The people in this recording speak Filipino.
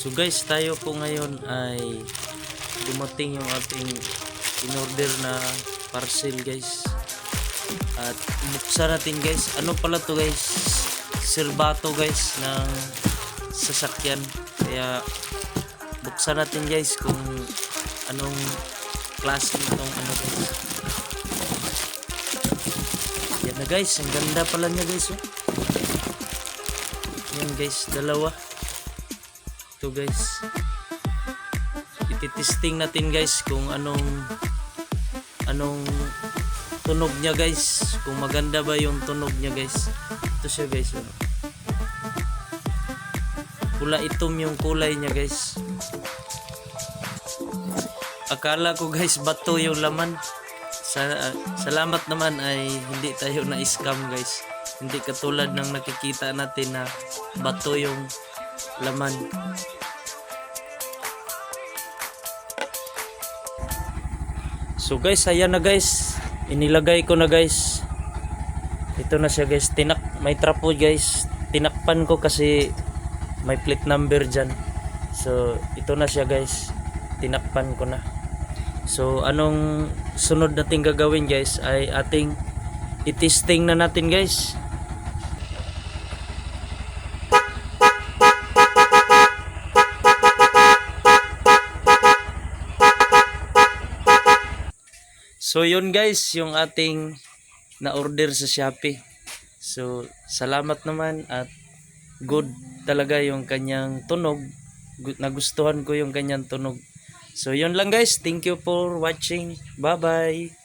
So guys, tayo po ngayon ay dumating yung ating in-order na parcel guys. At buksan natin guys. Ano pala to guys? Silbato guys ng sasakyan. Kaya buksan natin guys kung anong klase itong ano guys. Yan na guys, ang ganda pala niya guys. Oh. Yan guys, dalawa. Ito guys, ititesting natin guys kung anong tunog niya guys, kung maganda ba yung tunog niya guys. Ito siya guys, oh. Kulay itom yung kulay niya guys. Akala ko guys bato yung laman. Salamat naman ay hindi tayo na-scam guys. Hindi katulad ng nakikita natin na bato yung laman. So guys, ayan na guys, inilagay ko na guys. Ito na siya guys, may trapo guys, tinakpan ko kasi may plate number dyan. So ito na siya guys, tinakpan ko na. So anong sunod natin gagawin guys ay ating itesting na natin guys. So yun guys, yung ating na-order sa Shopee. So salamat naman at good talaga yung kanyang tunog. Nagustuhan ko yung kanyang tunog. So yun lang guys, thank you for watching. Bye bye.